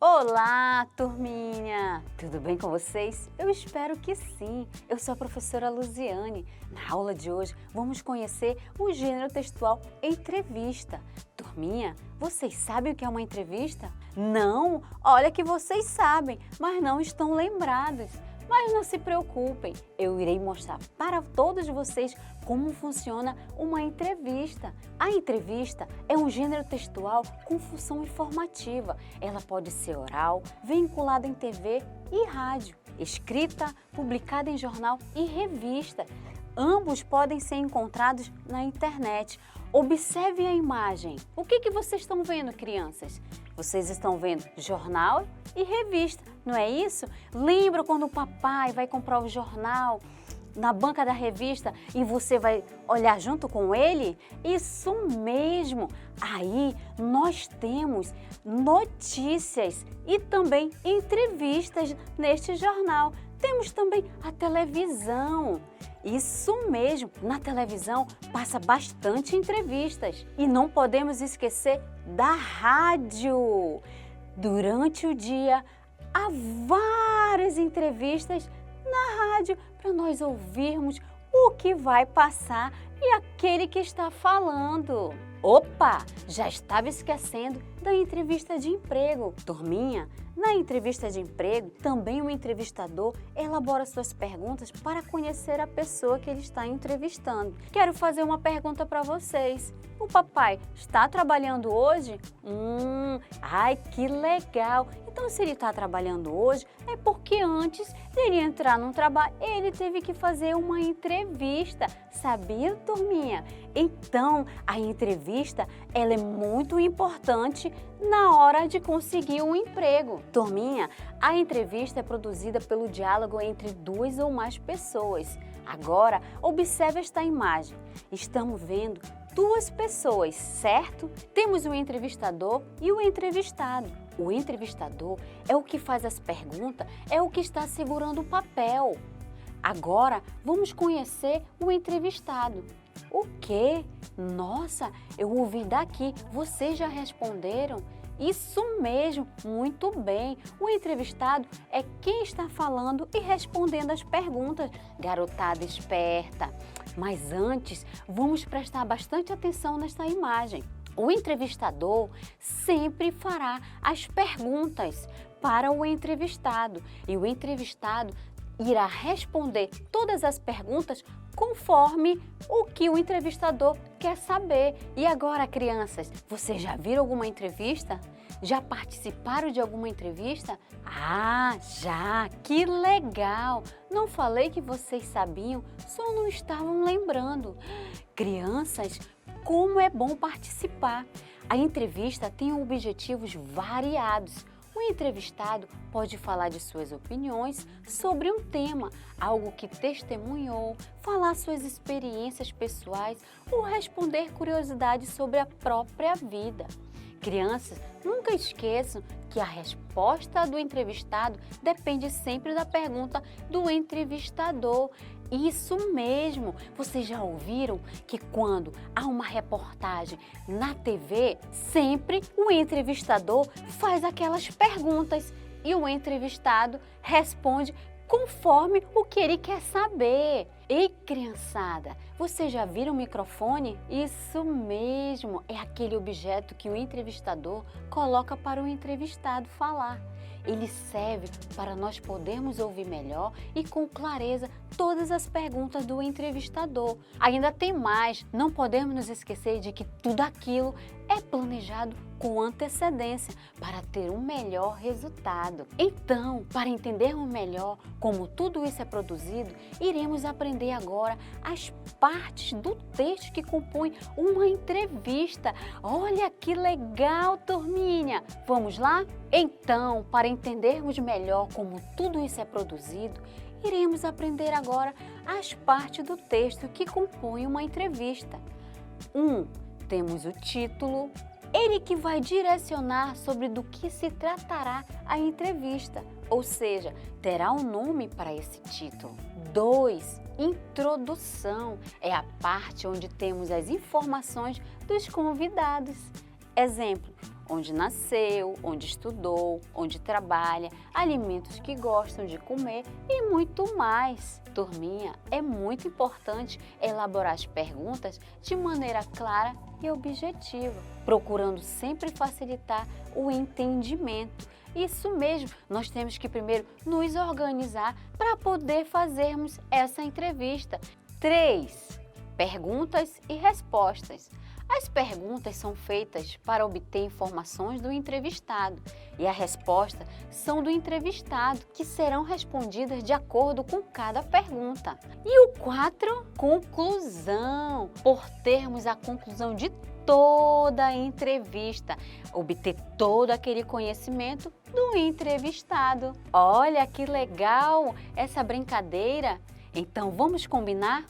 Olá, turminha! Tudo bem com vocês? Eu espero que sim! Eu sou a professora Luziane. Na aula de hoje, vamos conhecer o gênero textual entrevista. Turminha, vocês sabem o que é uma entrevista? Não? Olha que vocês sabem, mas não estão lembrados. Mas não se preocupem, eu irei mostrar para todos vocês como funciona uma entrevista. A entrevista é um gênero textual com função informativa. Ela pode ser oral, vinculada em TV e rádio, escrita, publicada em jornal e revista. Ambos podem ser encontrados na internet. Observe a imagem. O que vocês estão vendo, crianças? Vocês estão vendo jornal e revista, não é isso? Lembra quando o papai vai comprar o jornal na banca da revista e você vai olhar junto com ele? Isso mesmo! Aí nós temos notícias e também entrevistas neste jornal. Temos também a televisão. Isso mesmo, na televisão passa bastante entrevistas. E não podemos esquecer da rádio. Durante o dia, há várias entrevistas na rádio para nós ouvirmos o que vai passar e aquele que está falando. Opa, já estava esquecendo da entrevista de emprego. Turminha, na entrevista de emprego, também o entrevistador elabora suas perguntas para conhecer a pessoa que ele está entrevistando. Quero fazer uma pergunta para vocês. O papai está trabalhando hoje? Ai, que legal! Então, se ele está trabalhando hoje, é porque antes dele entrar no trabalho, ele teve que fazer uma entrevista. Sabia, turminha? Então, a entrevista, ela é muito importante na hora de conseguir um emprego. Turminha, a entrevista é produzida pelo diálogo entre duas ou mais pessoas. Agora, observe esta imagem. Estamos vendo duas pessoas, certo? Temos o entrevistador e o entrevistado. O entrevistador é o que faz as perguntas, é o que está segurando o papel. Agora, vamos conhecer o entrevistado. O quê? Nossa, eu ouvi daqui, vocês já responderam? Isso mesmo, muito bem. O entrevistado é quem está falando e respondendo as perguntas. Garotada esperta. Mas antes, vamos prestar bastante atenção nesta imagem. O entrevistador sempre fará as perguntas para o entrevistado e o entrevistado irá responder todas as perguntas conforme o que o entrevistador quer saber. E agora, crianças, vocês já viram alguma entrevista? Já participaram de alguma entrevista? Ah, já! Que legal! Não falei que vocês sabiam, só não estavam lembrando. Crianças, como é bom participar! A entrevista tem objetivos variados. O entrevistado pode falar de suas opiniões sobre um tema, algo que testemunhou, falar suas experiências pessoais ou responder curiosidades sobre a própria vida. Crianças, nunca esqueçam que a resposta do entrevistado depende sempre da pergunta do entrevistador. Isso mesmo! Vocês já ouviram que quando há uma reportagem na TV, sempre o entrevistador faz aquelas perguntas e o entrevistado responde conforme o que ele quer saber. Ei, criançada, vocês já viram o microfone? Isso mesmo, é aquele objeto que o entrevistador coloca para o entrevistado falar. Ele serve para nós podermos ouvir melhor e com clareza todas as perguntas do entrevistador. Ainda tem mais, não podemos nos esquecer de que tudo aquilo é planejado com antecedência para ter um melhor resultado. Então, para entendermos melhor como tudo isso é produzido, iremos aprender agora as partes do texto que compõem uma entrevista. Olha que legal, turminha! Vamos lá? Então, para entendermos melhor como tudo isso é produzido, iremos aprender agora as partes do texto que compõem uma entrevista. Temos o título, ele que vai direcionar sobre do que se tratará a entrevista, ou seja, terá um nome para esse título. 2. Introdução, é a parte onde temos as informações dos convidados. Exemplo, onde nasceu, onde estudou, onde trabalha, alimentos que gostam de comer e muito mais. Turminha, é muito importante elaborar as perguntas de maneira clara e objetiva, procurando sempre facilitar o entendimento. Isso mesmo, nós temos que primeiro nos organizar para poder fazermos essa entrevista. 3. Perguntas e respostas. As perguntas são feitas para obter informações do entrevistado e a resposta são do entrevistado, que serão respondidas de acordo com cada pergunta. E o 4, conclusão. Por termos a conclusão de toda a entrevista, obter todo aquele conhecimento do entrevistado. Olha que legal essa brincadeira! Então vamos combinar?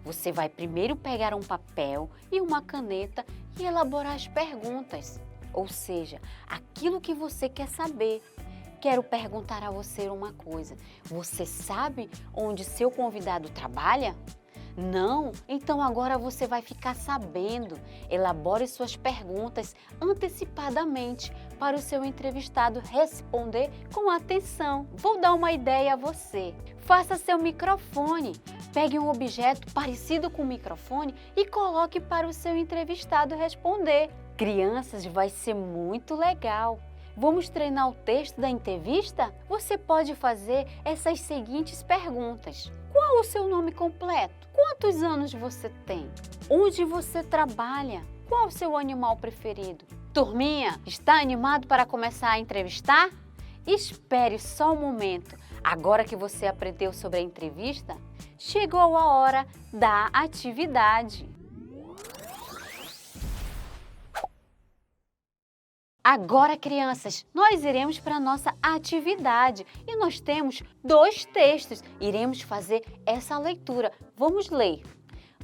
Você vai primeiro pegar um papel e uma caneta e elaborar as perguntas, ou seja, aquilo que você quer saber. Quero perguntar a você uma coisa: você sabe onde seu convidado trabalha? Não? Então agora você vai ficar sabendo. Elabore suas perguntas antecipadamente para o seu entrevistado responder com atenção. Vou dar uma ideia a você. Faça seu microfone. Pegue um objeto parecido com o microfone e coloque para o seu entrevistado responder. Crianças, vai ser muito legal. Vamos treinar o texto da entrevista? Você pode fazer essas seguintes perguntas. Qual o seu nome completo? Quantos anos você tem? Onde você trabalha? Qual o seu animal preferido? Turminha, está animado para começar a entrevistar? Espere só um momento. Agora que você aprendeu sobre a entrevista, chegou a hora da atividade. Agora, crianças, nós iremos para a nossa atividade e nós temos 2 textos. Iremos fazer essa leitura. Vamos ler.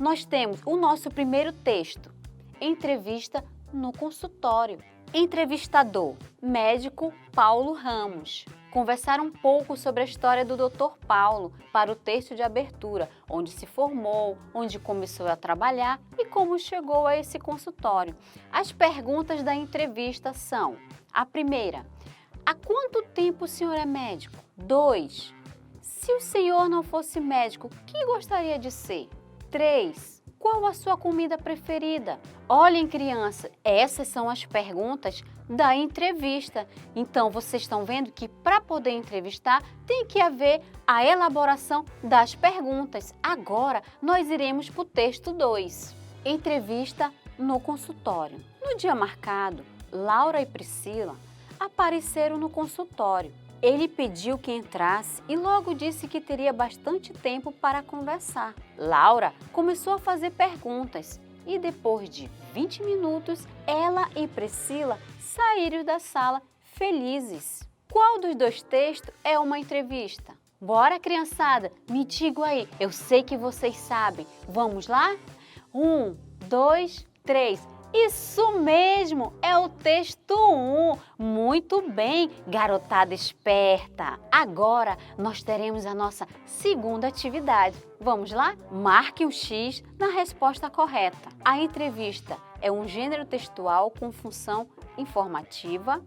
Nós temos o nosso primeiro texto, entrevista no consultório. Entrevistador, médico Paulo Ramos. Conversar um pouco sobre a história do Dr. Paulo para o texto de abertura, onde se formou, onde começou a trabalhar e como chegou a esse consultório. As perguntas da entrevista são: a primeira, há quanto tempo o senhor é médico? 2, se o senhor não fosse médico, o que gostaria de ser? 3, qual a sua comida preferida? Olhem, criança, essas são as perguntas da entrevista. Então, vocês estão vendo que para poder entrevistar tem que haver a elaboração das perguntas. Agora, nós iremos para o texto 2. Entrevista no consultório. No dia marcado, Laura e Priscila apareceram no consultório. Ele pediu que entrasse e logo disse que teria bastante tempo para conversar. Laura começou a fazer perguntas e depois de 20 minutos, ela e Priscila saíram da sala felizes. Qual dos 2 textos é uma entrevista? Bora, criançada, me digam aí, eu sei que vocês sabem. Vamos lá? 1, 2, 3. Isso mesmo, é o texto 1. Muito bem, garotada esperta. Agora nós teremos a nossa segunda atividade. Vamos lá? Marque um X na resposta correta. A entrevista é um gênero textual com função informativa.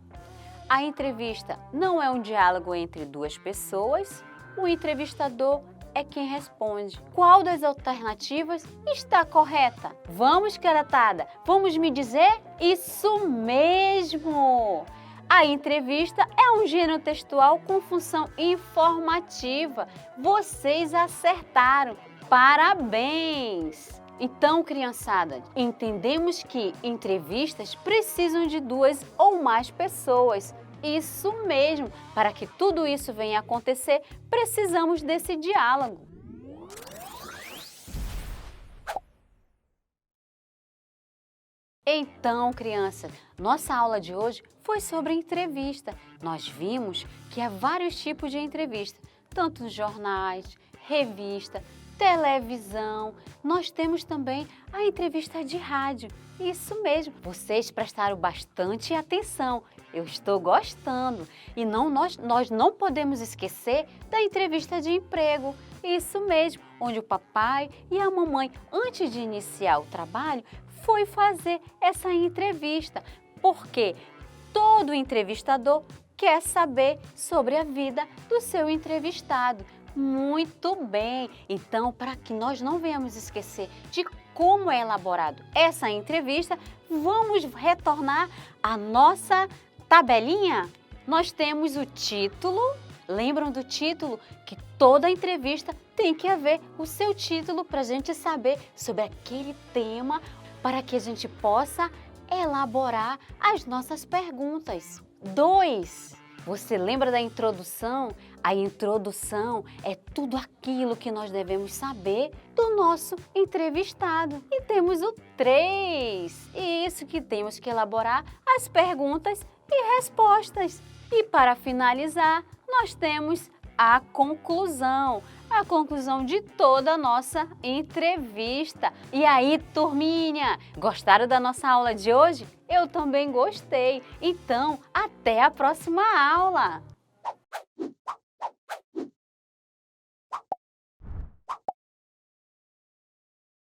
A entrevista não é um diálogo entre 2 pessoas. O entrevistador é quem responde. Qual das alternativas está correta? Vamos, garotada, vamos me dizer? Isso mesmo! A entrevista é um gênero textual com função informativa. Vocês acertaram! Parabéns! Então, criançada, entendemos que entrevistas precisam de 2 ou mais pessoas. Isso mesmo! Para que tudo isso venha a acontecer, precisamos desse diálogo. Então, crianças, nossa aula de hoje foi sobre entrevista. Nós vimos que há vários tipos de entrevista, tanto nos jornais, revista, televisão. Nós temos também a entrevista de rádio. Isso mesmo, vocês prestaram bastante atenção. Eu estou gostando. E nós não podemos esquecer da entrevista de emprego. Isso mesmo, onde o papai e a mamãe, antes de iniciar o trabalho, foi fazer essa entrevista. Porque todo entrevistador quer saber sobre a vida do seu entrevistado. Muito bem! Então, para que nós não venhamos esquecer de como é elaborado essa entrevista, vamos retornar à nossa tabelinha. Nós temos o título. Lembram do título? Que toda entrevista tem que haver o seu título para a gente saber sobre aquele tema, para que a gente possa elaborar as nossas perguntas. 2. Você lembra da introdução? A introdução é tudo aquilo que nós devemos saber do nosso entrevistado. E temos o 3. Isso que temos que elaborar as perguntas e respostas. E para finalizar, nós temos a conclusão de toda a nossa entrevista. E aí, turminha, gostaram da nossa aula de hoje? Eu também gostei. Então, até a próxima aula!